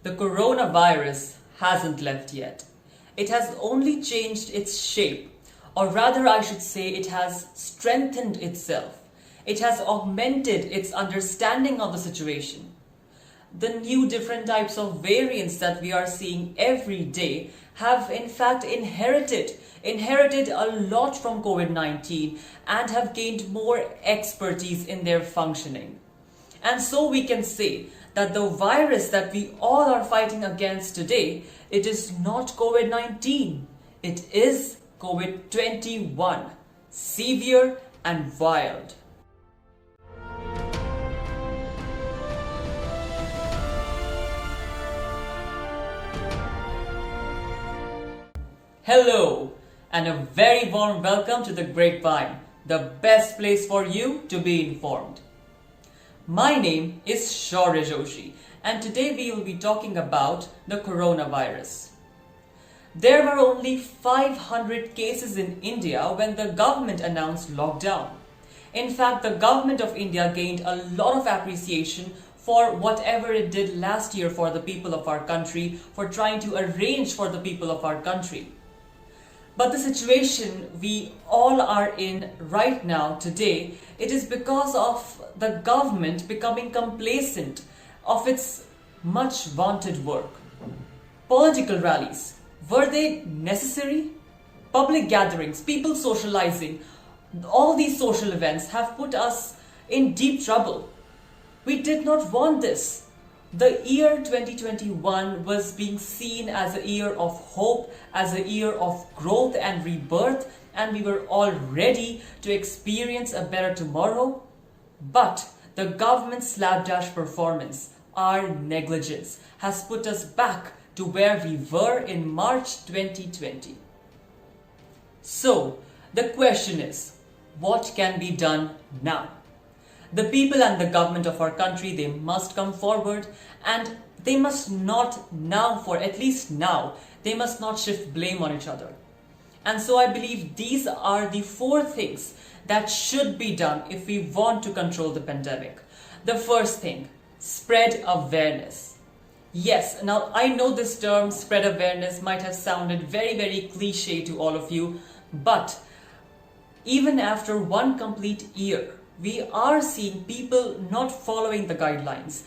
The coronavirus hasn't left yet. It has only changed its shape, or rather I should say it has strengthened itself. It has augmented its understanding of the situation. The new different types of variants that we are seeing every day have in fact inherited a lot from COVID-19 and have gained more expertise in their functioning. And so we can say that the virus that we all are fighting against today, it is not COVID-19, it is COVID-21, severe and wild. Hello, and a very warm welcome to the Grapevine, the best place for you to be informed. My name is Shaurya Joshi, and today we will be talking about the coronavirus. There were only 500 cases in India when the government announced lockdown. In fact, the government of India gained a lot of appreciation for whatever it did last year for the people of our country, for trying to arrange for the people of our country. But the situation we all are in right now today, it is because of the government becoming complacent of its much vaunted work. Political rallies, were they necessary? Public gatherings, people socializing, all these social events have put us in deep trouble. We did not want this. The year 2021 was being seen as a year of hope, as a year of growth and rebirth, and we were all ready to experience a better tomorrow. But the government's slapdash performance, our negligence, has put us back to where we were in March 2020. So, the question is, what can be done now? The people and the government of our country, they must come forward, and they must not now, for at least now, they must not shift blame on each other. And so I believe these are the 4 things that should be done if we want to control the pandemic. The first thing, spread awareness. Yes, now I know this term spread awareness might have sounded very cliche to all of you, but even after 1 complete year, we are seeing people not following the guidelines.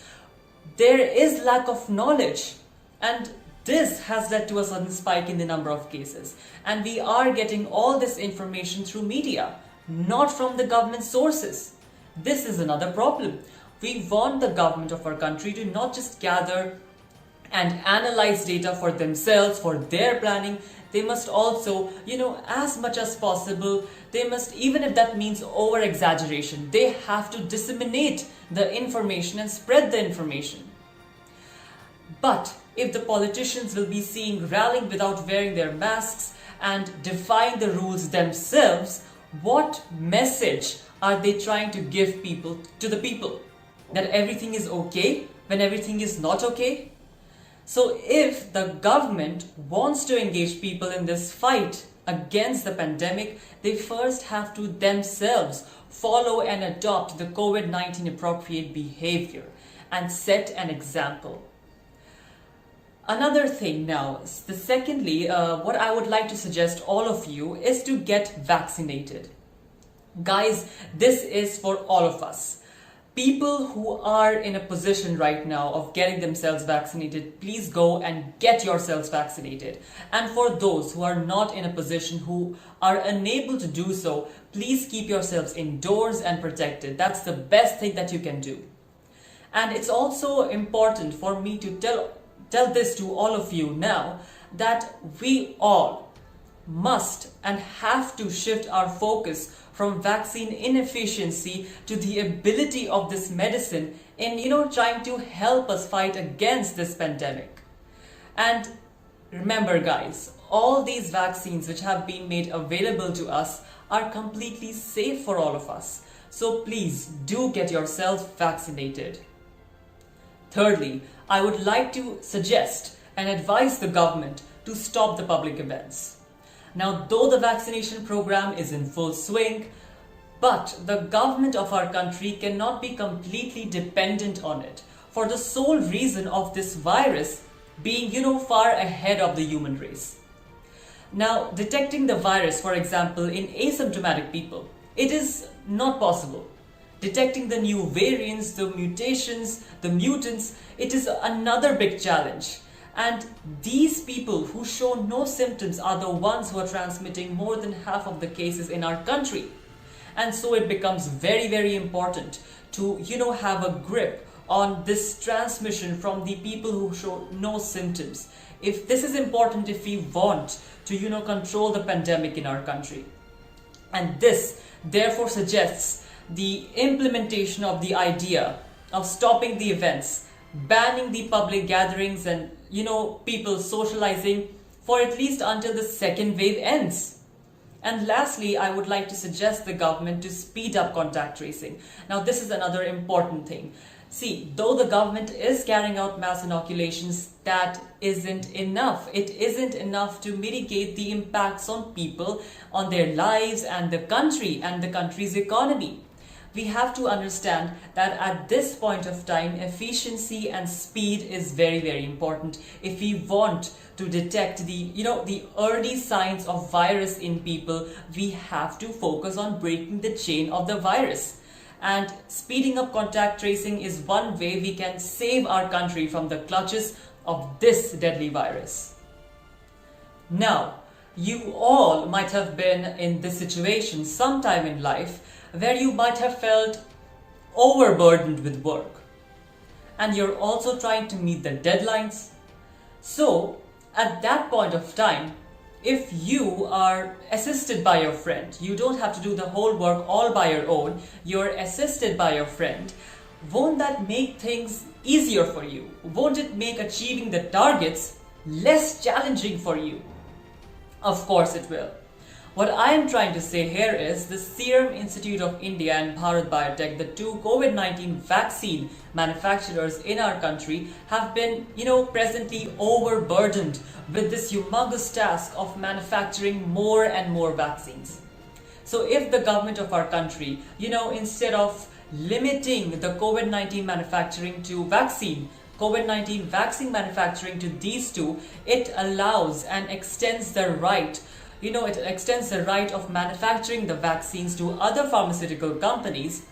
There is lack of knowledge, and this has led to a sudden spike in the number of cases. And we are getting all this information through media, not from the government sources. This is another problem. We want the government of our country to not just gather and analyze data for themselves, for their planning. They must also, as much as possible, they must, even if that means over exaggeration, they have to disseminate the information and spread the information. But if the politicians will be seen rallying without wearing their masks and defying the rules themselves, what message are they trying to give to the people? That everything is okay when everything is not okay? So if the government wants to engage people in this fight against the pandemic, they first have to themselves follow and adopt the COVID-19 appropriate behavior and set an example. Another thing now, secondly, what I would like to suggest all of you is to get vaccinated. Guys, this is for all of us. People who are in a position right now of getting themselves vaccinated, please go and get yourselves vaccinated. And for those who are not in a position, who are unable to do so, please keep yourselves indoors and protected. That's the best thing that you can do. And it's also important for me to tell this to all of you now, that we all must and have to shift our focus from vaccine inefficiency to the ability of this medicine in, trying to help us fight against this pandemic. And remember guys, all these vaccines which have been made available to us are completely safe for all of us. So please do get yourself vaccinated. Thirdly, I would like to suggest and advise the government to stop the public events. Now, though the vaccination program is in full swing, but the government of our country cannot be completely dependent on it, for the sole reason of this virus being, far ahead of the human race. Now, detecting the virus, for example, in asymptomatic people, it is not possible. Detecting the new variants, the mutations, the mutants, it is another big challenge. And these people who show no symptoms are the ones who are transmitting more than half of the cases in our country. And so it becomes very, very important to, have a grip on this transmission from the people who show no symptoms. If this is important, if we want to, control the pandemic in our country. And this therefore suggests the implementation of the idea of stopping the events, banning the public gatherings and, people socializing for at least until the second wave ends. And lastly, I would like to suggest the government to speed up contact tracing. Now, this is another important thing. See, though the government is carrying out mass inoculations, that isn't enough. It isn't enough to mitigate the impacts on people, on their lives and the country and the country's economy. We have to understand that at this point of time, efficiency and speed is very, very important if we want to detect the early signs of virus in people. We have to focus on breaking the chain of the virus. And speeding up contact tracing is one way we can save our country from the clutches of this deadly virus. Now, you all might have been in this situation sometime in life where you might have felt overburdened with work. And you're also trying to meet the deadlines. So, at that point of time, if you are assisted by your friend, you don't have to do the whole work all by your own, you're assisted by your friend, won't that make things easier for you? Won't it make achieving the targets less challenging for you? Of course it will. What I am trying to say here is the Serum Institute of India and Bharat Biotech, the two COVID-19 vaccine manufacturers in our country, have been, presently overburdened with this humongous task of manufacturing more and more vaccines. So if the government of our country, instead of limiting the COVID-19 manufacturing to COVID-19 vaccine manufacturing to these two, it allows and extends the right it extends the right of manufacturing the vaccines to other pharmaceutical companies.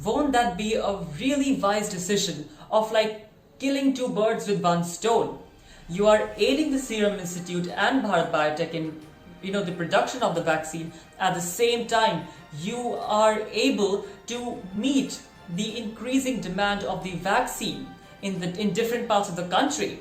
Won't that be a really wise decision of killing two birds with one stone? You are aiding the Serum Institute and Bharat Biotech in the production of the vaccine. At the same time, you are able to meet the increasing demand of the vaccine in different parts of the country.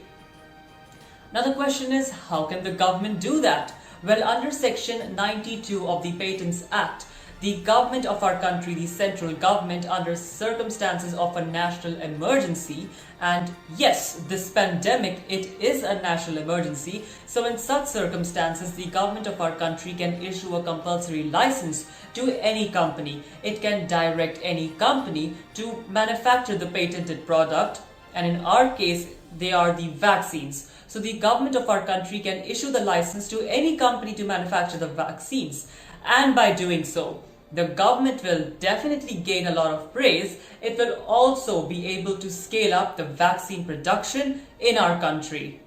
Now the question is, how can the government do that? Well, under Section 92 of the Patents Act, the government of our country, the central government, under circumstances of a national emergency, and yes, this pandemic, it is a national emergency, so in such circumstances, the government of our country can issue a compulsory license to any company. It can direct any company to manufacture the patented product, and in our case, they are the vaccines. So the government of our country can issue the license to any company to manufacture the vaccines. And by doing so, the government will definitely gain a lot of praise. It will also be able to scale up the vaccine production in our country.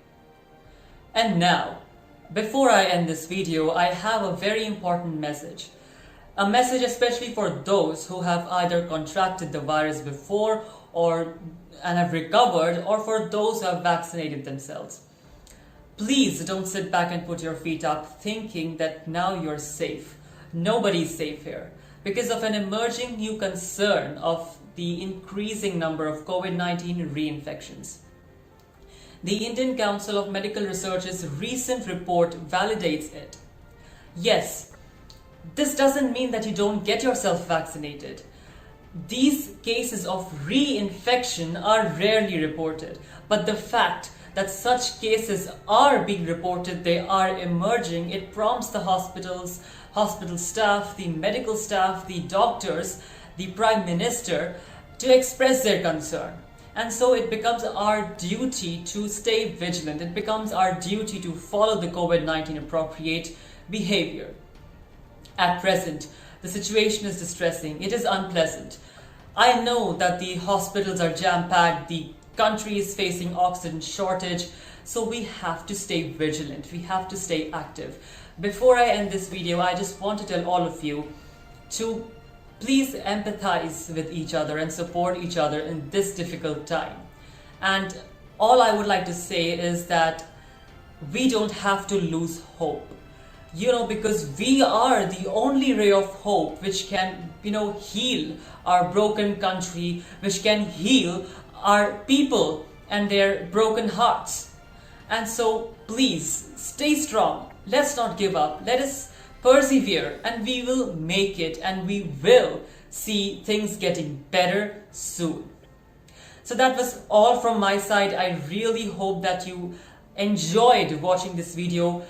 And now, before I end this video, I have a very important message. A message especially for those who have either contracted the virus before and have recovered, or for those who have vaccinated themselves. Please don't sit back and put your feet up thinking that now you're safe. Nobody's safe here because of an emerging new concern of the increasing number of COVID-19 reinfections. The Indian Council of Medical Research's recent report validates it. Yes, this doesn't mean that you don't get yourself vaccinated. These cases of reinfection are rarely reported, but the fact that such cases are being reported, they are emerging, it prompts the hospitals, hospital staff, the medical staff, the doctors, the Prime Minister to express their concern. And so it becomes our duty to stay vigilant. It becomes our duty to follow the COVID-19 appropriate behavior. At present, the situation is distressing. It is unpleasant. I know that the hospitals are jam-packed, the country is facing oxygen shortage, so we have to stay vigilant, we have to stay active. Before I end this video, I just want to tell all of you to please empathize with each other and support each other in this difficult time. And all I would like to say is that we don't have to lose hope. Because we are the only ray of hope which can, heal our broken country, which can heal our people and their broken hearts. And so please stay strong. Let's not give up. Let us persevere, and we will make it, and we will see things getting better soon. So that was all from my side. I really hope that you enjoyed watching this video.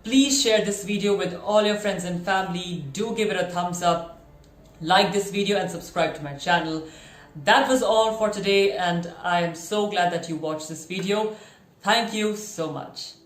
Please share this video with all your friends and family. Do give it a thumbs up, like this video, and subscribe to my channel. That was all for today, and I am so glad that you watched this video. Thank you so much.